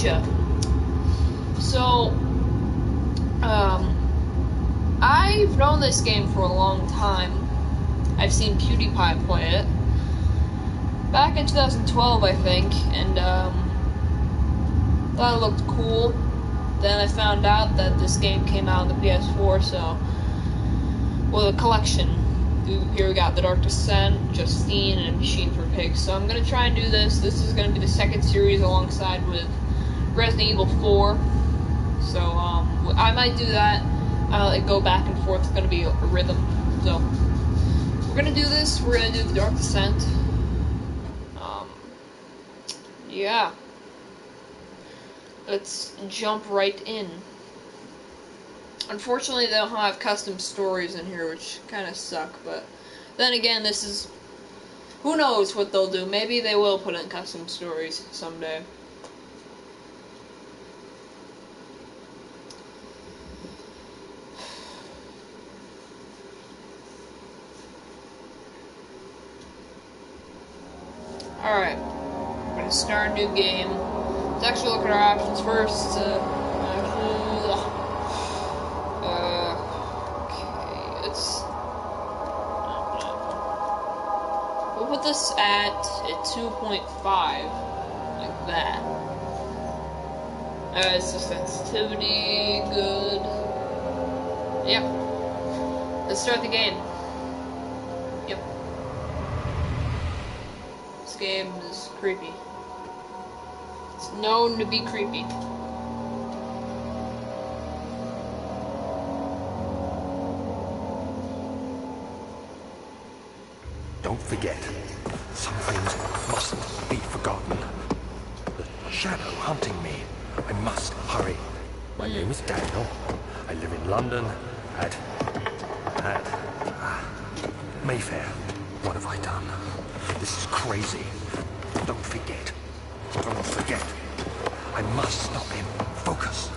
Amnesia. So, I've known this game for a long time. I've seen PewDiePie play it back in 2012, I think, and thought it looked cool. Then I found out that this game came out on the PS4, so with a collection. Here we got The Dark Descent, Justine, and Machine for Pigs. So I'm gonna try and do this. This is gonna be the second series alongside with Resident Evil 4. So I might do that. I'll go back and forth. It's gonna be a rhythm. So we're gonna do this. We're gonna do The Dark Descent. Yeah. Let's jump right in. Unfortunately, they don't have custom stories in here, which kind of suck, but then again, this is... who knows what they'll do. Maybe they will put in custom stories someday. Alright, we're going to start a new game. Let's actually look at our options first. Okay, let's... we'll put this at 2.5, like that. It's the sensitivity, good. Yep. Let's start the game. Yep. This game is creepy. It's known to be creepy. Don't forget, some things mustn't be forgotten. The shadow hunting me. I must hurry. My name is Daniel. I live in London at Mayfair. What have I done? This is crazy. Don't forget. Don't forget. I must stop him. Focus.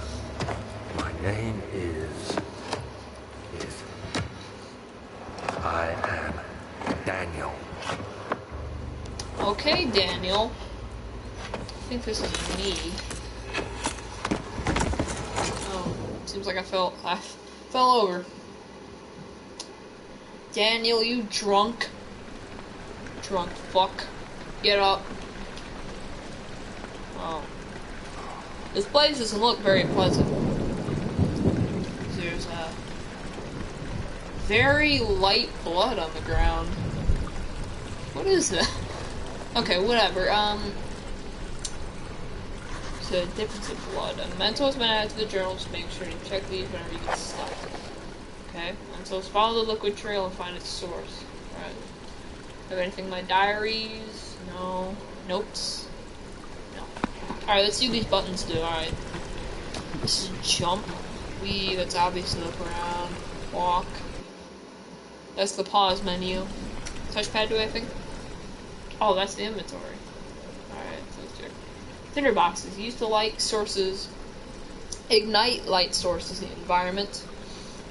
My name is... I am Daniel. Okay, Daniel. I think this is me. Oh, seems like I fell over. Daniel, you drunk. Drunk fuck. Get up. Oh. This place doesn't look very pleasant. There's very light blood on the ground. What is that? Okay, whatever. So, difference of blood. A mental has been added to the journal. Just make sure to check these whenever you get stuck. Okay, and so let's follow the liquid trail and find its source. Alright. Have anything in my diaries? No. Notes? No. Alright, let's see what these buttons do. Alright. This is jump. Weave, that's obviously look around. Walk. That's the pause menu. Touchpad do anything? Oh, that's the inventory. Alright, so let's check. Tinder boxes. Use to light sources. Ignite light sources in the environment.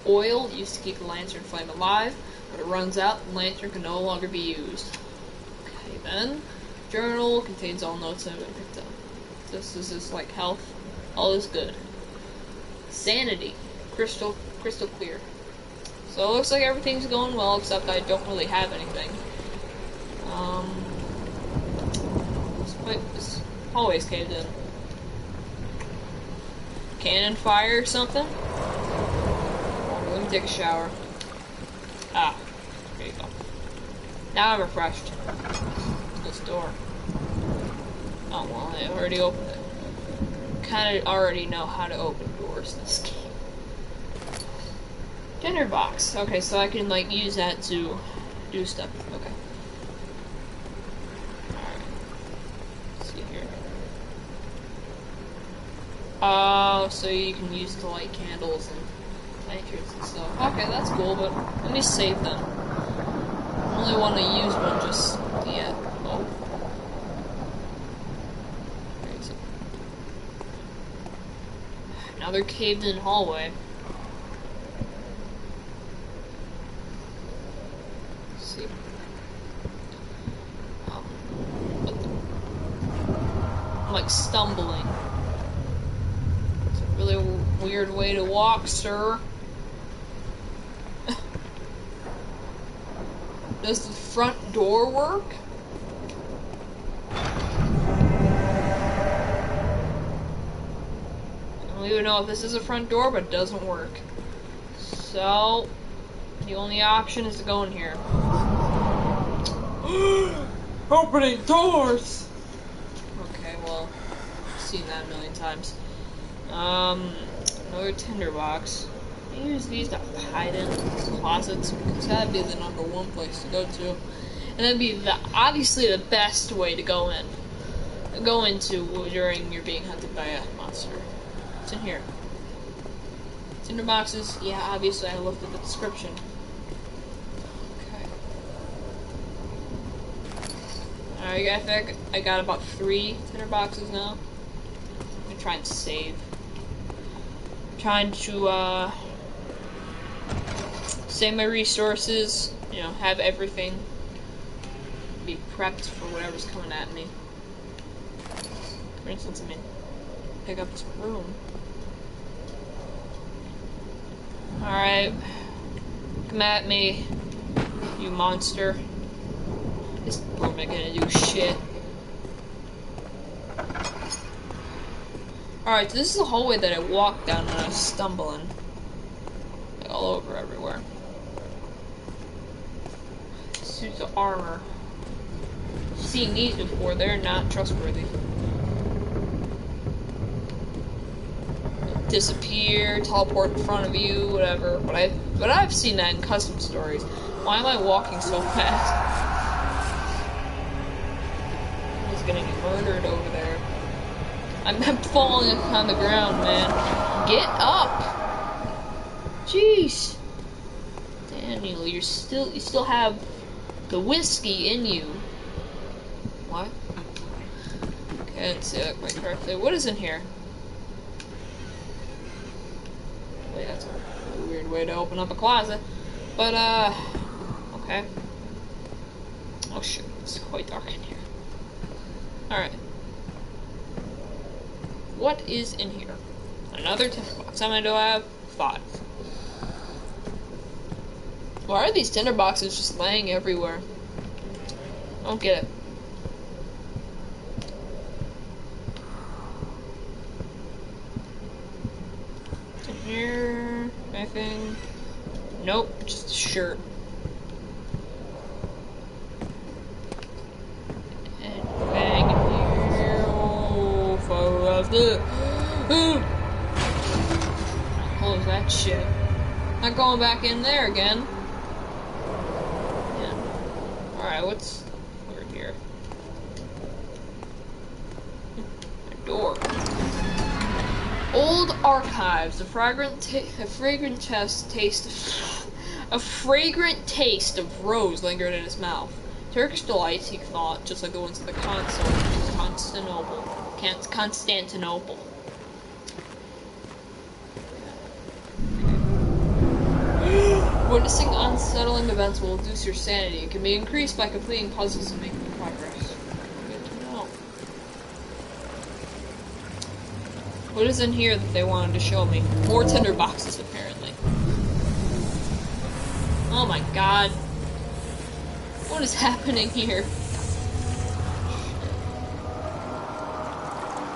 Oil, used to keep the lantern flame alive. When it runs out, the lantern can no longer be used. Okay, then. Journal contains all notes I've been picked up. This is just like health. All is good. Sanity. Crystal clear. So it looks like everything's going well, except I don't really have anything. This hallway's caved in. Cannon fire or something? Let me take a shower. Ah, there you go. Now I'm refreshed. This door. Oh well, I already opened it. Kinda already know how to open doors in this game. Dinner box. Okay, so I can like use that to do stuff. Okay. Alright. Let's see here. Oh, so you can use to light candles and lanterns and stuff. Okay, that's cool, but let me save them. I only want to use one just yet. Oh. Crazy. Another caved in hallway. Let's see. I'm like stumbling. Really weird way to walk, sir. Does the front door work? I don't even know if this is a front door, but it doesn't work. So, the only option is to go in here. Opening doors! Okay, well, I've seen that a million times. Another tinderbox. I use these to hide in closets because that'd be the #1 place to go to. And that'd be obviously the best way to go into during you're being hunted by a monster. It's in here. Tinderboxes, yeah, obviously I looked at the description. Okay. Alright, I think I got about 3 tinderboxes now. I'm gonna try and save. Trying to save my resources, you know, have everything, be prepped for whatever's coming at me. For instance, I mean, pick up this broom. Alright, come at me, you monster. This broom ain't gonna do shit. Alright, so this is the hallway that I walked down when I was stumbling. Like, all over everywhere. Suits of armor. I've seen these before, they're not trustworthy. Disappear, teleport in front of you, whatever. But I've seen that in custom stories. Why am I walking so fast? He's gonna get murdered over there. I'm falling on the ground, man. Get up! Jeez. Daniel, you still have the whiskey in you. What? Okay, I didn't say that quite correctly. What is in here? Wait, that's a weird way to open up a closet. But, okay. Oh shit, it's quite dark in here. Alright. What is in here? Another tinderbox. How many do I have? 5. Why are these tinderboxes just laying everywhere? I don't get it. In here, anything? Nope, just a shirt. Anything in here? Oh, fuck. Close that shit. Not going back in there again. Alright, what's over here? A door. Old archives. A fragrant taste of rose lingered in his mouth. Turkish delights, he thought, just like the ones at the console, which is Constantinople. Witnessing unsettling events will reduce your sanity. It can be increased by completing puzzles and making progress. Good to know. What is in here that they wanted to show me? More tinderboxes, apparently. Oh my god. What is happening here?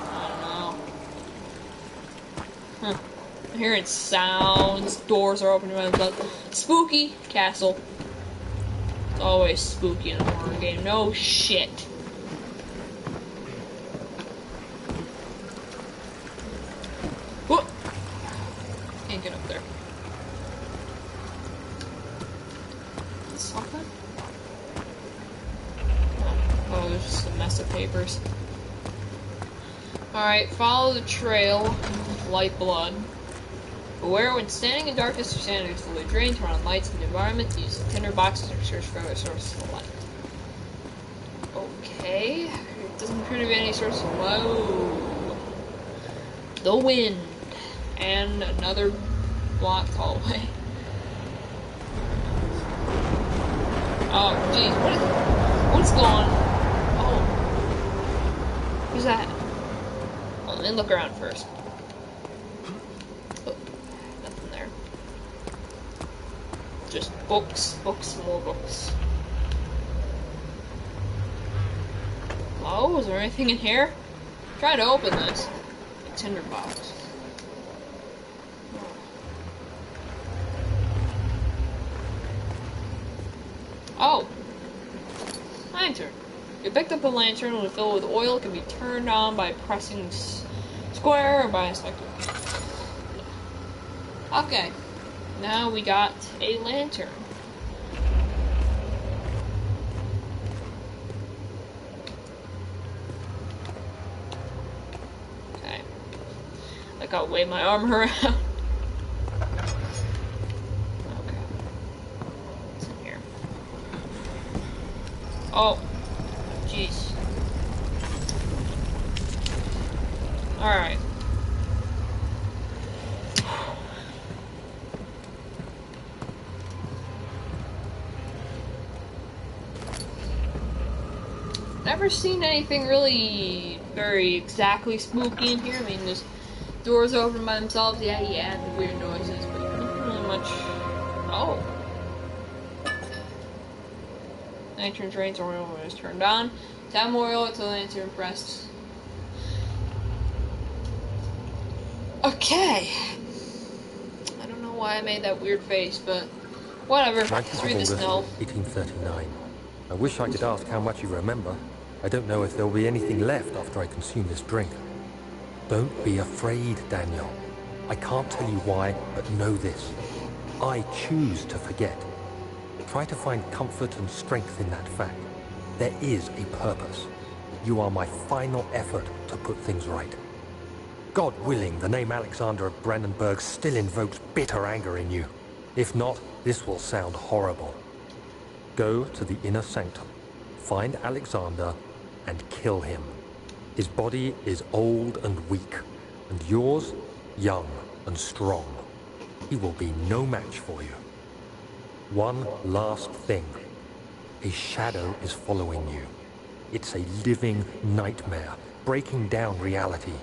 I don't know. Huh. I'm hearing sounds, doors are opening around the spooky castle. It's always spooky in a horror game. No shit. Whoop! Can't get up there. Something? Oh, there's just a mess of papers. Alright, follow the trail of light blood. Beware when standing in darkness or standing slowly drain, turn on lights in the environment, use the tinder boxes or search for other sources of light. Okay. It doesn't appear to be any source of light. Whoa. The wind. And another blocked hallway. Oh, geez, what's going on? Oh. Who's that? Well, let me look around first. Just books, books, more books. Hello? Is there anything in here? Try to open this. A tinderbox. Oh! Lantern. You picked up a lantern when filled with oil. It can be turned on by pressing square or by a selector. Okay. Now we got a lantern. Okay. Like I'll wave my arm around. Okay. What's in here? Oh. Jeez. Alright. Never seen anything really very exactly spooky in here. I mean, there's doors open by themselves. Yeah, the weird noises, but not really much. Oh. Lantern drains oil when it's turned on. Tap more oil until the lantern pressed. Okay. I don't know why I made that weird face, but whatever. Let's read this note. 1839. I wish I could ask how much you remember. I don't know if there'll be anything left after I consume this drink. Don't be afraid, Daniel. I can't tell you why, but know this. I choose to forget. Try to find comfort and strength in that fact. There is a purpose. You are my final effort to put things right. God willing, the name Alexander of Brennenburg still invokes bitter anger in you. If not, this will sound horrible. Go to the inner sanctum, find Alexander, and kill him. His body is old and weak, and yours, young and strong. He will be no match for you. One last thing. A shadow is following you. It's a living nightmare, breaking down reality.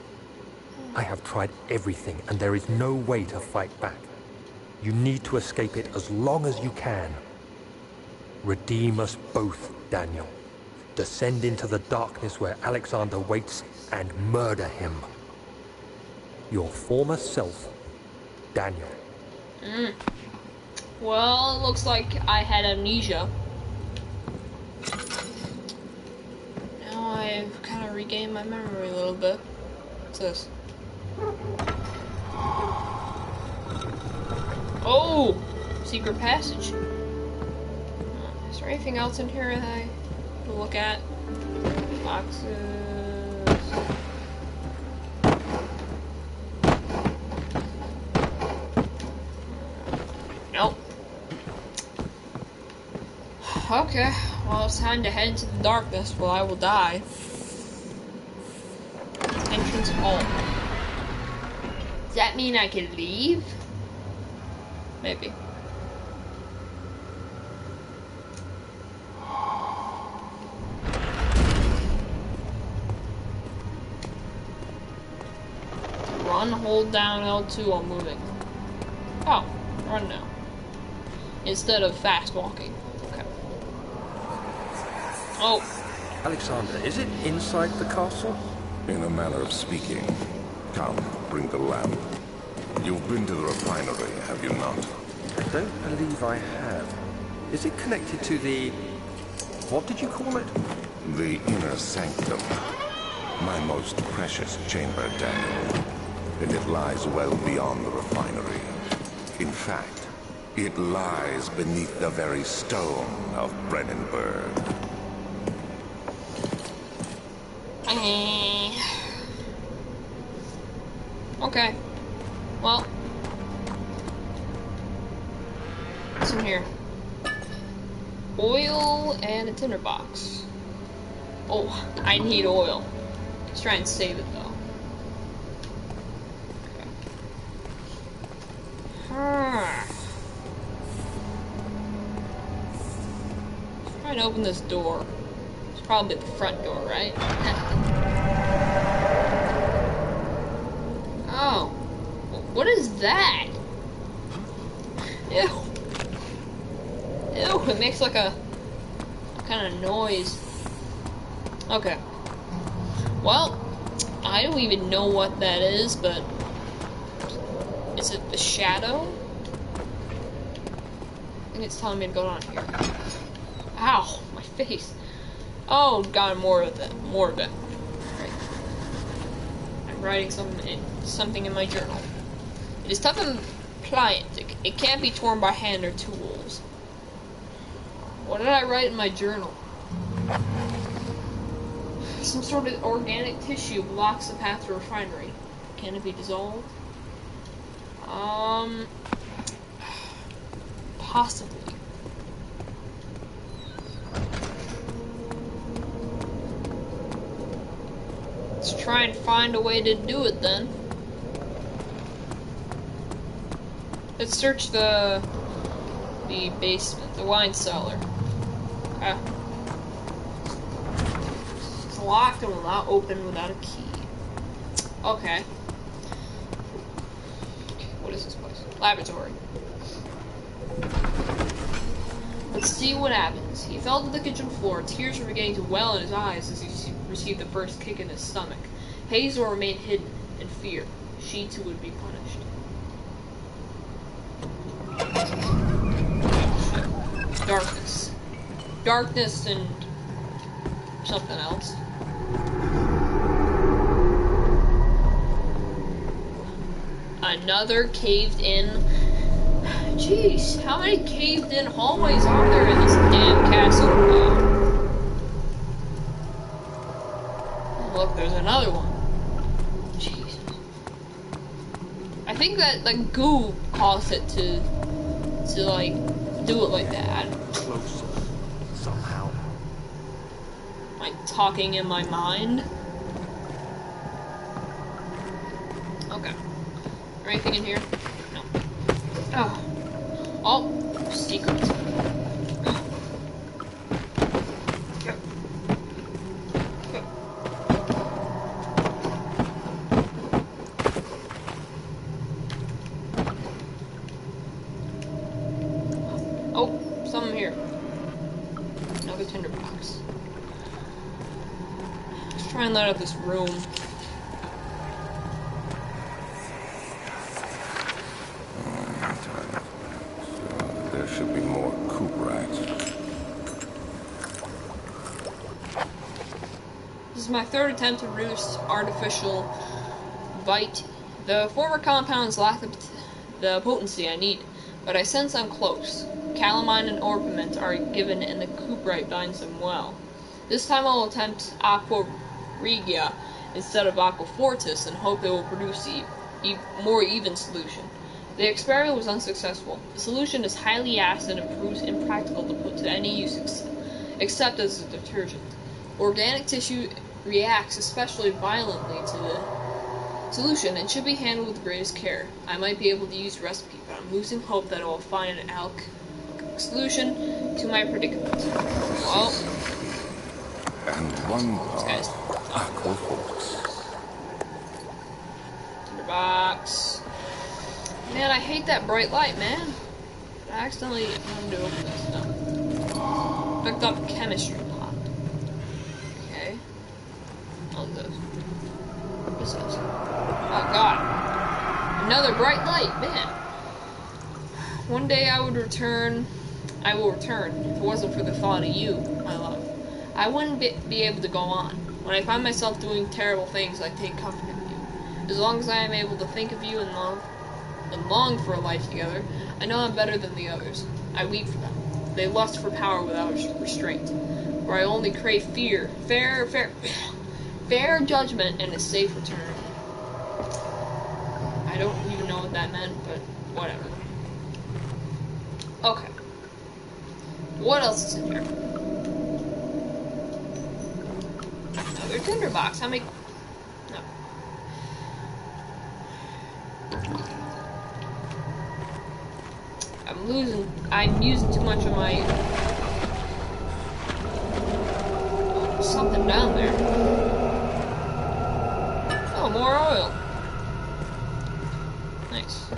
I have tried everything, and there is no way to fight back. You need to escape it as long as you can. Redeem us both, Daniel. Descend into the darkness where Alexander waits and murder him. Your former self, Daniel. Well, it looks like I had amnesia. Now I've kind of regained my memory a little bit. What's this? Oh! Secret passage. Is there anything else in here that I can look at? Boxes. Nope. Okay, well it's time to head into the darkness where I will die. Entrance hall. Does that mean I can leave? Maybe. Run, hold down L2 while moving. Oh, run now. Instead of fast walking. Okay. Oh. Alexander, is it inside the castle? In a manner of speaking. Come, bring the lamp. You've been to the refinery, have you not? I don't believe I have. Is it connected to the... what did you call it? The inner sanctum. My most precious chamber, Daniel. And it lies well beyond the refinery. In fact, it lies beneath the very stone of Brennenburg. Okay. Well. What's in here? Oil and a tinderbox. Oh, I need oil. Let's try and save it though. Let's try and open this door. It's probably the front door, right? Oh. What is that? Ew. It makes like a kind of noise. Okay. Well, I don't even know what that is, but is it the shadow? I think it's telling me to go down here. Ow, my face. Oh god, more of it. More of it. Right. I'm writing something in my journal. It is tough and pliant. It can't be torn by hand or tools. What did I write in my journal? Some sort of organic tissue blocks the path to refinery. Can it be dissolved? Possibly. Let's try and find a way to do it then. Let's search the basement, the wine cellar. Okay. It's locked and will not open without a key. Okay. What is this place? Laboratory. Let's see what happens. He fell to the kitchen floor. Tears were beginning to well in his eyes as he received the first kick in his stomach. Hazel remained hidden in fear. She too would be punished. Darkness. Darkness and something else. Another caved in. Jeez, how many caved in hallways are there in this damn castle? Look, there's another one. Jesus. I think that like goo caused it to like do it like that. Closer, somehow. Am I talking in my mind? Okay. Anything in here? No. Oh. Oh, secret. Oh, something here. Another tinderbox. Let's try and light up this room. There should be more coop rats. This is my third attempt to roost artificial bite. The former compounds lack the potency I need, but I sense I'm close. Calamine and orpiment are given and the cuprite binds them well. This time I'll attempt aqua regia instead of aqua fortis and hope it will produce a more even solution. The experiment was unsuccessful. The solution is highly acid and proves impractical to put to any use except as a detergent. Organic tissue reacts especially violently to the solution and should be handled with the greatest care. I might be able to use the recipe, but I'm losing hope that I will find an solution to my predicament. Well, And one guys. aqua fortis. Tinderbox. Man, I hate that bright light, man. I accidentally wanted to open this stuff. Picked up a chemistry pot. Okay. What's this? What is this? Oh god. Another bright light, man. One day I will return, if it wasn't for the thought of you, my love. I wouldn't be able to go on. When I find myself doing terrible things, I take comfort in you. As long as I am able to think of you and long for a life together, I know I'm better than the others. I weep for them. They lust for power without restraint. For I only crave fear, fair judgment, and a safe return. I don't even know what that meant, but whatever. Okay. What else is in here? Another tinderbox. How many? No. I'm using too much of my... There's something down there. Oh, more oil. Nice.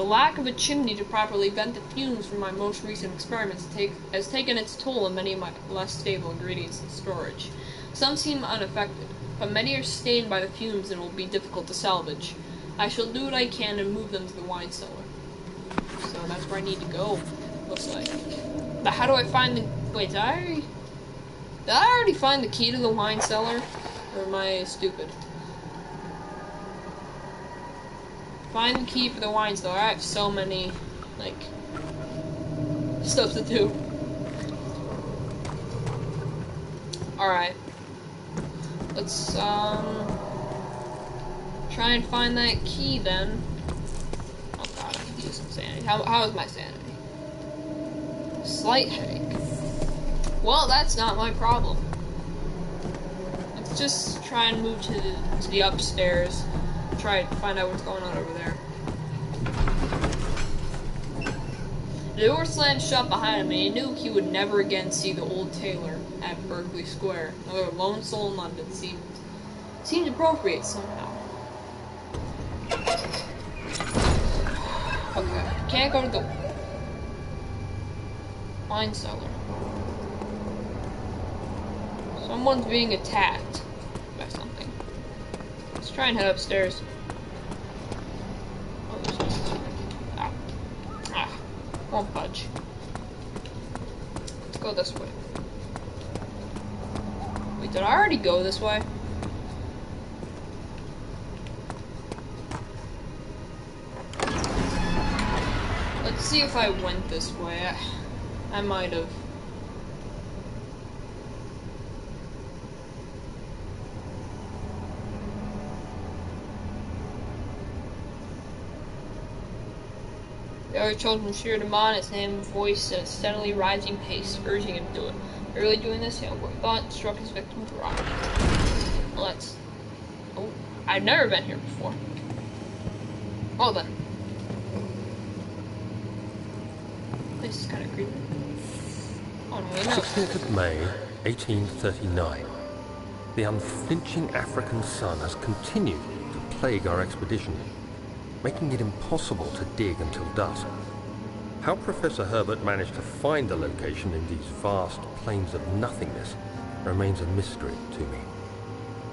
The lack of a chimney to properly vent the fumes from my most recent experiments has taken its toll on many of my less stable ingredients in storage. Some seem unaffected, but many are stained by the fumes and will be difficult to salvage. I shall do what I can and move them to the wine cellar. So that's where I need to go, looks like. But how do I find the... Wait, did I already find the key to the wine cellar? Or am I stupid? Find the key for the wine cellar. I have so many, like, stuff to do. Alright. Let's, try and find that key then. Oh god, I need to use some sanity. How is my sanity? Slight headache. Well, that's not my problem. Let's just try and move to the upstairs. Try to find out what's going on over there. The door slammed shut behind him, and he knew he would never again see the old tailor at Berkeley Square. Another lone soul in London seemed appropriate somehow. Okay, can't go to the wine cellar. Someone's being attacked by something. Let's try and head upstairs. Oh, there's something. Won't budge. Let's go this way. Wait, did I already go this way? Let's see if I went this way. I might have. The other children cheered him on, his hand voice at a steadily rising pace, urging him to do it. Really doing this? Yeah, what thought struck his victim dry. Well, let's... Oh, I've never been here before. Well then. This is kind of creepy. Oh no, wait, no. 16th of May, 1839. The unflinching African sun has continued to plague our expedition, making it impossible to dig until dusk. How Professor Herbert managed to find the location in these vast plains of nothingness remains a mystery to me.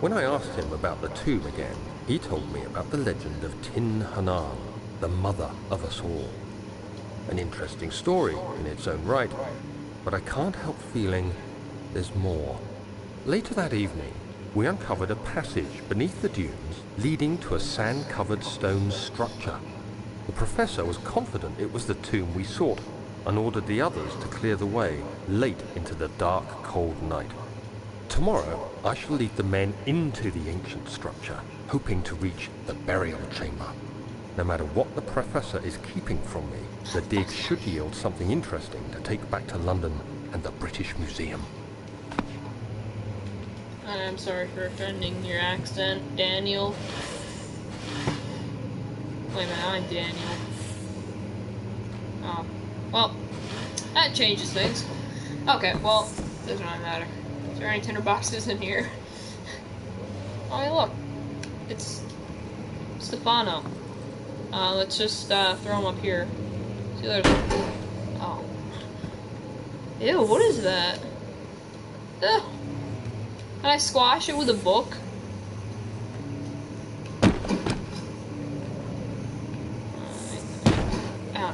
When I asked him about the tomb again, he told me about the legend of Tin Hanan, the mother of us all. An interesting story in its own right, but I can't help feeling there's more. Later that evening, we uncovered a passage beneath the dunes leading to a sand-covered stone structure. The professor was confident it was the tomb we sought and ordered the others to clear the way late into the dark, cold night. Tomorrow, I shall lead the men into the ancient structure, hoping to reach the burial chamber. No matter what the professor is keeping from me, the dig should yield something interesting to take back to London and the British Museum. I'm sorry for offending your accent, Daniel. Wait a minute, I'm Daniel. Oh, well, that changes things. Okay, well, doesn't really matter. Is there any tinder boxes in here? Oh, hey, look. It's Stefano. Let's just throw him up here. See, there's... Oh. Ew, what is that? Ugh. Can I squash it with a book? Ow.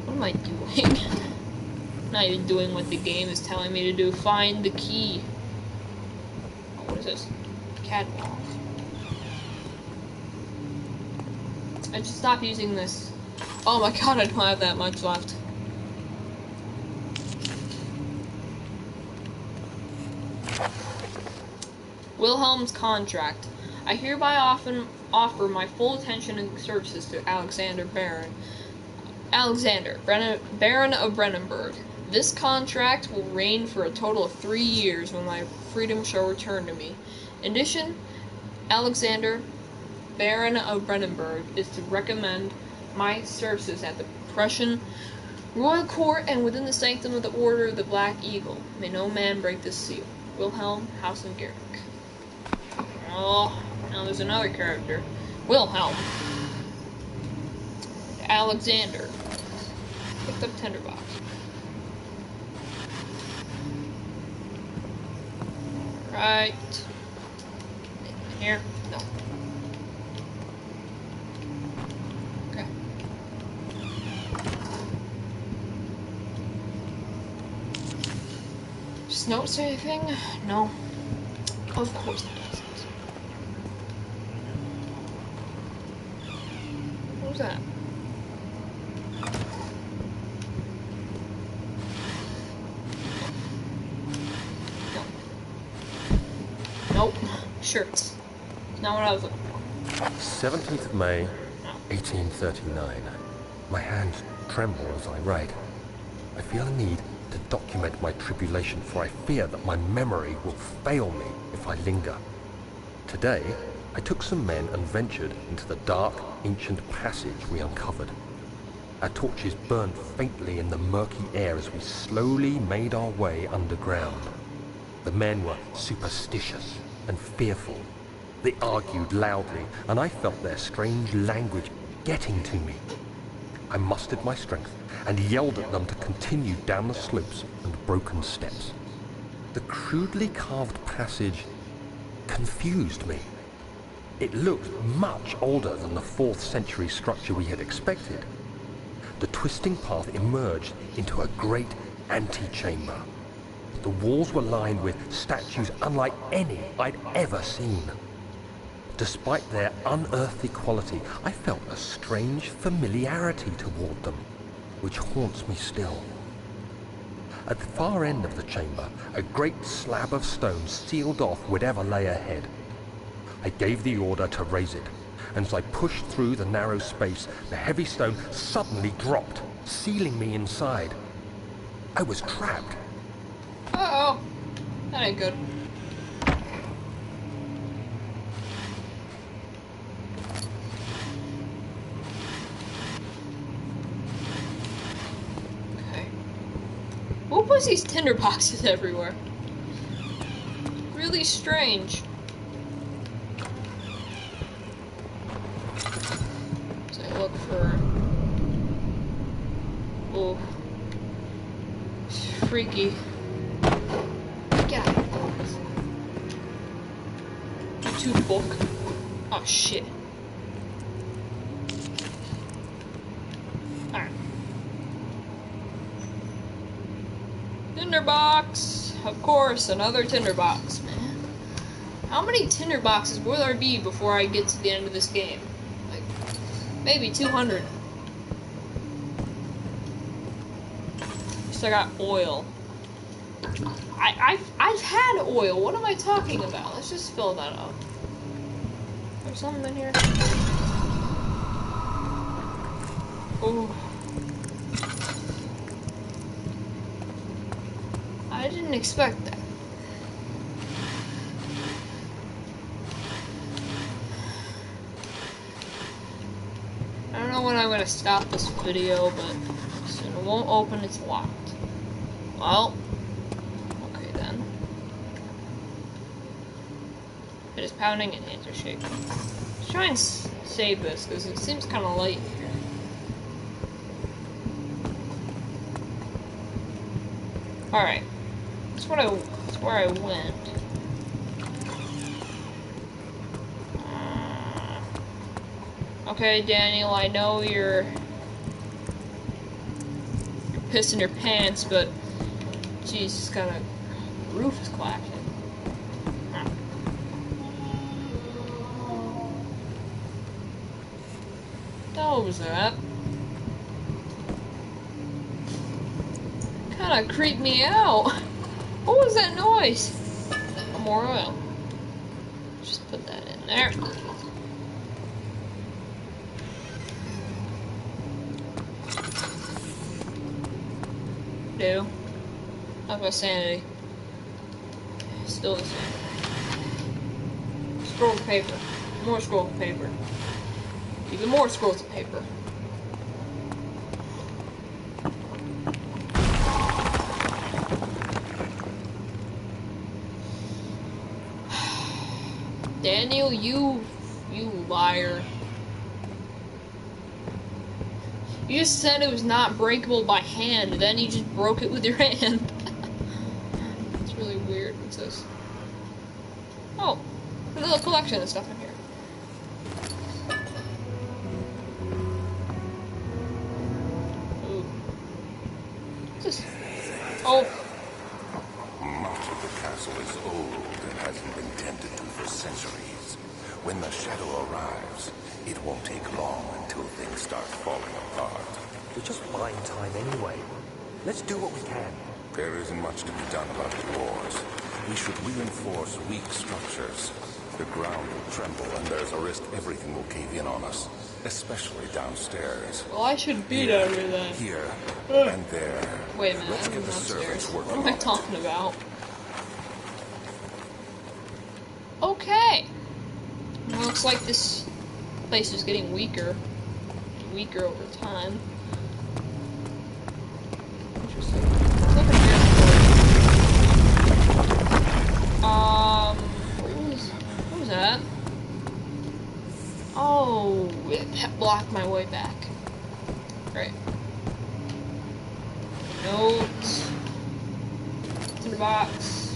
What am I doing? I'm not even doing what the game is telling me to do. Find the key. Oh, what is this? Catwalk. I just stopped using this. Oh my god, I don't have that much left. Wilhelm's contract. I hereby offer my full attention and services to Baron of Brennenburg. This contract will reign for a total of 3 years when my freedom shall return to me. In addition, Alexander, Baron of Brennenburg, is to recommend my services at the Prussian Royal Court and within the sanctum of the Order of the Black Eagle. May no man break this seal. Wilhelm Hausen-Gerich. Oh, now there's another character. Wilhelm. Alexander. Picked up tinderbox. Right. Here? No. Okay. Just notice anything? No. Of course it doesn't. What was that? Nope. Shirts. Not what I was looking for. 17th of May, No. 1839. My hands tremble as I write. I feel a need to document my tribulation, for I fear that my memory will fail me if I linger. Today, I took some men and ventured into the dark, ancient passage we uncovered. Our torches burned faintly in the murky air as we slowly made our way underground. The men were superstitious and fearful. They argued loudly, and I felt their strange language getting to me. I mustered my strength and yelled at them to continue down the slopes and broken steps. The crudely carved passage confused me. It looked much older than the 4th century structure we had expected. The twisting path emerged into a great antechamber. The walls were lined with statues unlike any I'd ever seen. Despite their unearthly quality, I felt a strange familiarity toward them, which haunts me still. At the far end of the chamber, a great slab of stone sealed off whatever lay ahead. I gave the order to raise it, and as I pushed through the narrow space, the heavy stone suddenly dropped, sealing me inside. I was trapped. Uh-oh. That ain't good. Okay. What was these tinder boxes everywhere? Really strange. So I look for... Oh. Freaky. Get out of this. YouTube book. Oh shit. Alright. Tinderbox! Of course, another tinderbox, man. How many tinderboxes will there be before I get to the end of this game? Like, maybe 200. At least I got oil. I've had oil. What am I talking about? Let's just fill that up. There's something in here. Oh. I didn't expect that. I don't know when I'm gonna stop this video, but soon it won't open. It's locked. Well. It is pounding and hands are shaking. Let's try and save this because it seems kind of light here. Alright. That's where I went. Okay, Daniel, I know you're pissing your pants, but Jesus, kind of roof is collapsing. What was that? Kinda creeped me out. What was that noise? More oil. Just put that in there. No. How's my sanity? Still the same. Scroll of paper. More scroll of paper. Even more scrolls of paper. Daniel, you liar. You just said it was not breakable by hand, then you just broke it with your hand. It's really weird. What's this? Oh, there's a little collection of stuff in here. Ooh. What's this? Oh. Much of the castle is old and hasn't been tended to for centuries. When the shadow arrives, it won't take long until things start falling apart. We're just buying time anyway. Let's do what we can. There isn't much to be done about the wars. We should reinforce weak structures. The ground will tremble and there's a risk everything will cave in on us, especially downstairs. Well, I should be down here then. Here and there. Wait a minute, Let's I'm get the downstairs. servants What working am I on it. talking about? Okay. Well, looks like this place is getting weaker. Weaker over time. Interesting. Let's look at what was that? Oh, it blocked my way back. Great. Notes. It's in the box.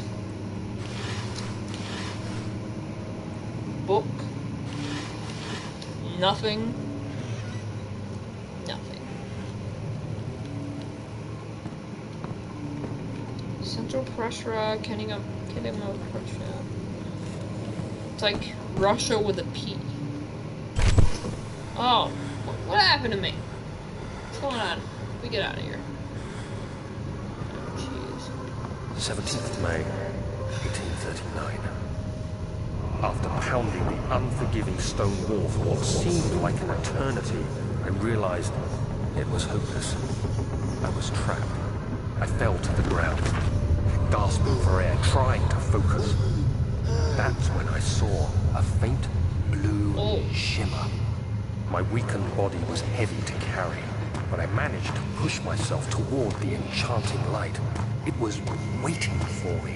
Book. Nothing. Nothing. Central Prussia, Kenningham Prussia. It's like Russia with a P. Oh, what happened to me? What's going on? We get out of here. Jeez. 17th May, 1839. After pounding the unforgiving stone wall for what seemed like an eternity, I realized it was hopeless. I was trapped. I fell to the ground, gasping for air, trying to focus. That's when I saw a faint blue shimmer. My weakened body was heavy to carry, but I managed to push myself toward the enchanting light. It was waiting for me.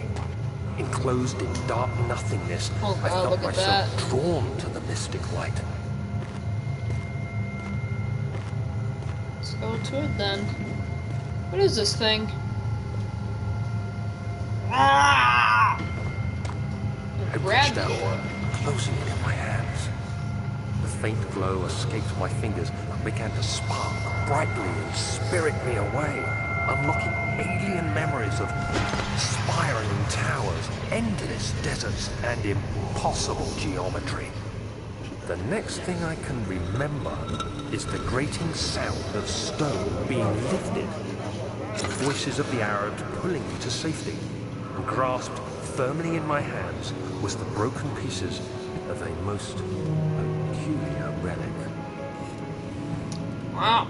Enclosed in dark nothingness, Oh, I felt look at myself that. drawn to the mystic light. Let's go to it then. What is this thing? Ah! I Grab reached out, it. closing it in my hands. The faint glow escaped my fingers and began to spark brightly and spirit me away, unlocking alien memories of spiraling towers, endless deserts, and impossible geometry. The next thing I can remember is the grating sound of stone being lifted, the voices of the Arabs pulling me to safety, and grasped firmly in my hands was the broken pieces of a most peculiar relic. Wow.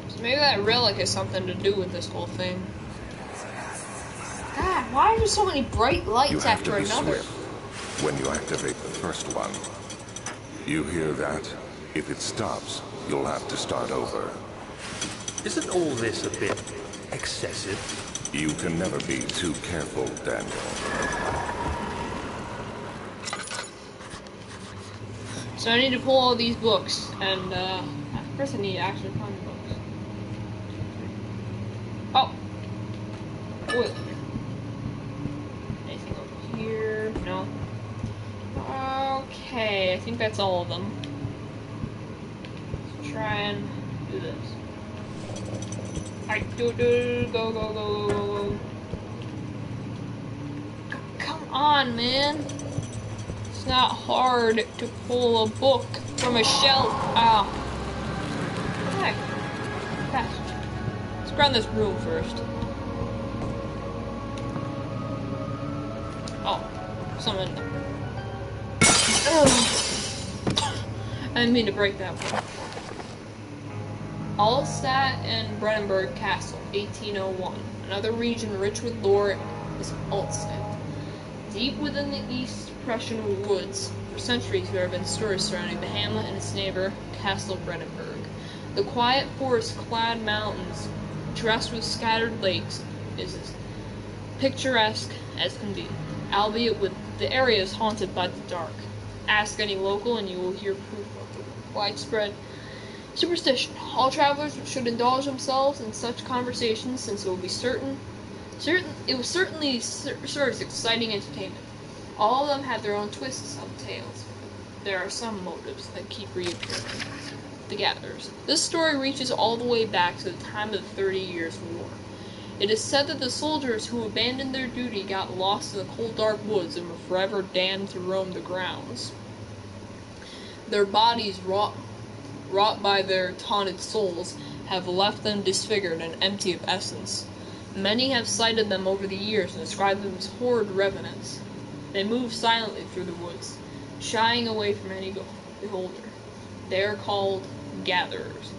So maybe that relic has something to do with this whole thing. God, why are there so many bright You lights have to after be another? swift when you activate the first one. You hear that? If it stops, you'll have to start over. Isn't all this a bit excessive? You can never be too careful, Daniel. So I need to pull all these books, and first I need to actually find the books. Oh! Oil. Anything over here? No. Okay, I think that's all of them. Let's try and do this. Go. Come on, man. It's not hard to pull a book from a shelf. Ah. What the heck? Fast. Let's go around this room first. Oh, someone. I didn't mean to break that one. Alstadt and Brennenburg Castle, 1801. Another region rich with lore is Alstadt. Deep within the East Prussian woods, for centuries there have been stories surrounding the hamlet and its neighbor, Castle Brennenburg. The quiet forest-clad mountains, dressed with scattered lakes, is as picturesque as can be, albeit with the areas haunted by the dark. Ask any local and you will hear proof of the widespread Superstition. All travelers should indulge themselves in such conversations, since it will be certainly serves exciting entertainment. All of them have their own twists on the tales. There are some motives that keep reappearing. The Gatherers. This story reaches all the way back to the time of the 30 Years' War. It is said that the soldiers who abandoned their duty got lost in the cold dark woods and were forever damned to roam the grounds. Their bodies, wrought by their taunted souls, have left them disfigured and empty of essence. Many have cited them over the years and described them as horrid revenants. They move silently through the woods, shying away from any beholder. They are called Gatherers.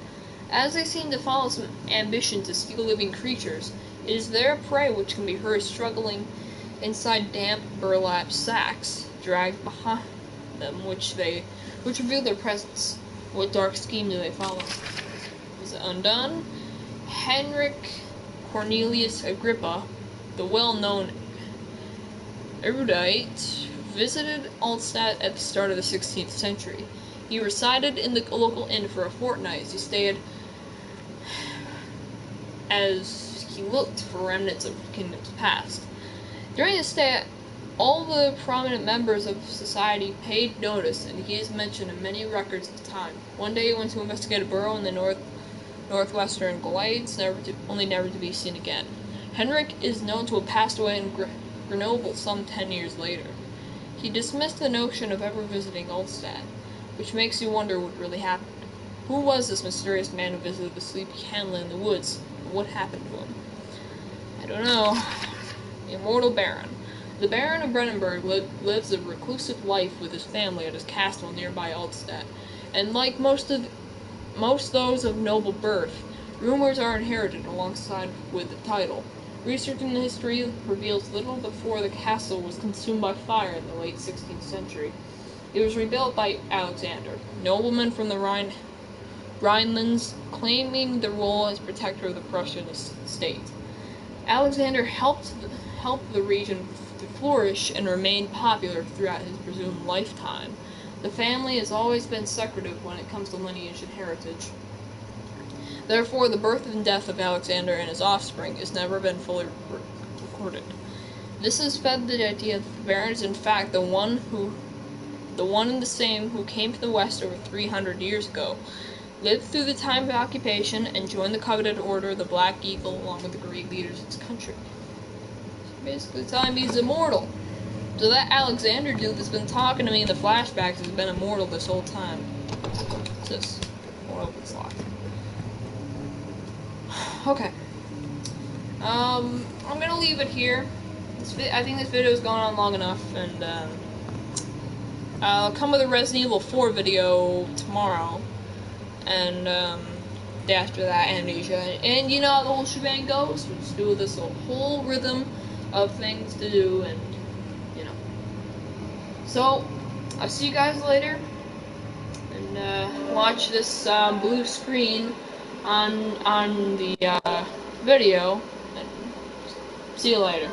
As they seem to follow some ambition to steal living creatures, it is their prey which can be heard struggling inside damp burlap sacks, dragged behind them, which reveal their presence. What dark scheme do they follow? Is it undone? Henrik Cornelius Agrippa, the well-known erudite, visited Altstadt at the start of the 16th century. He resided in the local inn for a fortnight as he looked for remnants of kingdoms past. During his stay, all the prominent members of society paid notice, and he is mentioned in many records of the time. One day he went to investigate a burrow in the northwestern glades, never to be seen again. Henrik is known to have passed away in Grenoble some 10 years later. He dismissed the notion of ever visiting Altstadt, which makes you wonder what really happened. Who was this mysterious man who visited the sleepy hamlet in the woods, and what happened to him? I don't know. The immortal Baron. The Baron of Brennenburg lives a reclusive life with his family at his castle nearby Altstadt, and like most those of noble birth, rumors are inherited alongside with the title. Research in the history reveals little before the castle was consumed by fire in the late 16th century. It was rebuilt by Alexander, nobleman from the Rhinelands, claiming the role as protector of the Prussian state. Alexander helped the region to flourish and remain popular throughout his presumed lifetime. The family has always been secretive when it comes to lineage and heritage. Therefore, the birth and death of Alexander and his offspring has never been fully recorded. This has fed the idea that the Baron is in fact the one and the same who came to the West over 300 years ago, lived through the time of occupation, and joined the coveted order of the Black Eagle along with the great leaders of his country. So basically telling me he's immortal. So that Alexander dude that's been talking to me in the flashbacks has been immortal this whole time. What's this? Won't open this lock. Okay. I'm gonna leave it here. I think this video has gone on long enough, and I'll come with a Resident Evil 4 video tomorrow, and day after that, Amnesia, and you know how the whole shebang goes. We'll just do this whole rhythm of things to do, and you know. So I'll see you guys later, and watch this blue screen on the video, and see you later.